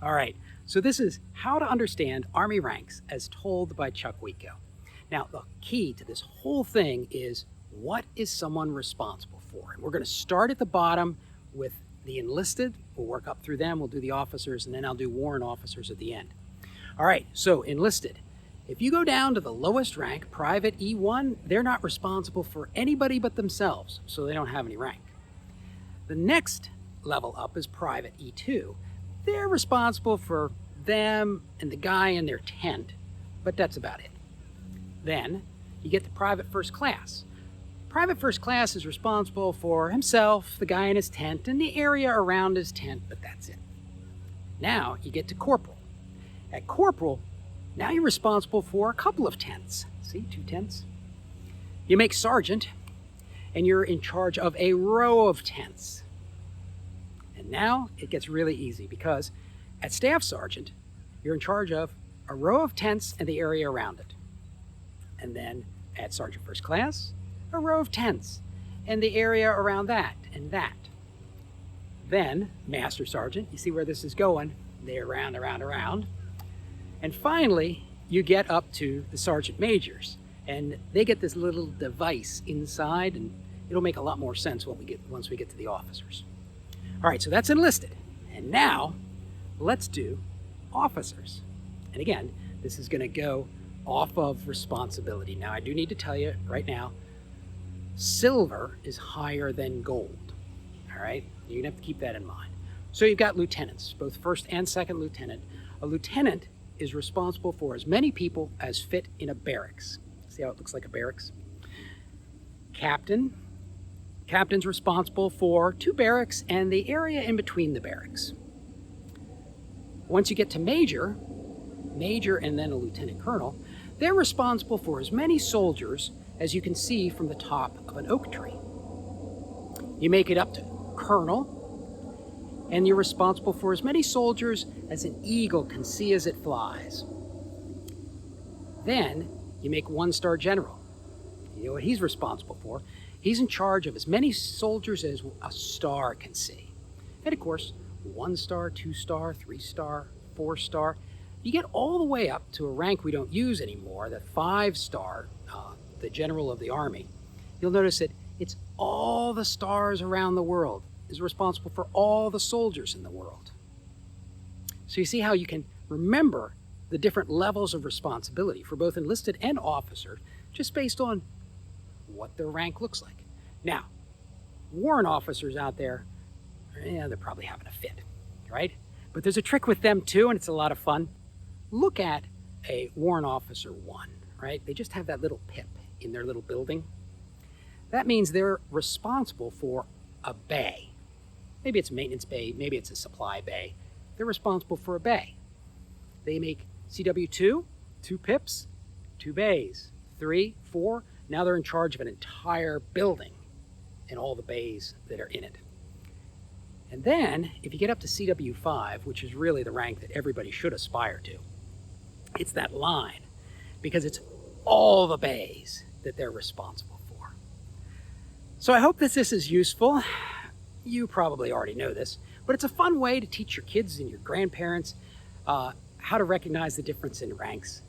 All right, so this is how to understand Army ranks as told by Chuck Wiko. Now, the key to this whole thing is what is someone responsible for? And we're going to start at the bottom with the enlisted. We'll work up through them. We'll do the officers, and then I'll do warrant officers at the end. All right, so enlisted. If you go down to the lowest rank, Private E1, they're not responsible for anybody but themselves, so they don't have any rank. The next level up is Private E2. They're responsible for them and the guy in their tent, but that's about it. Then you get to Private First Class. Private First Class is responsible for himself, the guy in his tent, and the area around his tent, but that's it. Now you get to Corporal. At Corporal, now you're responsible for a couple of tents. See, 2 tents. You make Sergeant, and you're in charge of a row of tents. And now it gets really easy because at Staff Sergeant, you're in charge of a row of tents and the area around it. And then at Sergeant First Class, a row of tents and the area around that and that. Then Master Sergeant, you see where this is going, they're around. And finally, you get up to the Sergeant Majors, and they get this little device inside, and it'll make a lot more sense once we get to the officers. All right, so that's enlisted. And now let's do officers. And again, this is going to go off of responsibility. Now, I do need to tell you right now, silver is higher than gold. All right, you're going to have to keep that in mind. So you've got lieutenants, both first and second lieutenant. A lieutenant is responsible for as many people as fit in a barracks. See how it looks like a barracks? Captain's responsible for 2 barracks and the area in between the barracks. Once you get to major and then a lieutenant colonel, they're responsible for as many soldiers as you can see from the top of an oak tree. You make it up to colonel, and you're responsible for as many soldiers as an eagle can see as it flies. Then you make 1-star general. You know what he's responsible for? He's in charge of as many soldiers as a star can see. And of course, 1-star, 2-star, 3-star, 4-star. You get all the way up to a rank we don't use anymore, the 5-star, the General of the Army. You'll notice that it's all the stars around the world, is responsible for all the soldiers in the world. So you see how you can remember the different levels of responsibility for both enlisted and officer just based on what their rank looks like. Now, warrant officers out there, they're probably having a fit, right? But there's a trick with them too, and it's a lot of fun. Look at a warrant officer 1, right? They just have that little pip in their little building. That means they're responsible for a bay. Maybe it's a maintenance bay, maybe it's a supply bay. They're responsible for a bay. They make CW2, 2 pips, 2 bays, 3, 4. Now they're in charge of an entire building and all the bays that are in it. And then, if you get up to CW5, which is really the rank that everybody should aspire to, it's that line, because it's all the bays that they're responsible for. So I hope that this is useful. You probably already know this, but it's a fun way to teach your kids and your grandparents how to recognize the difference in ranks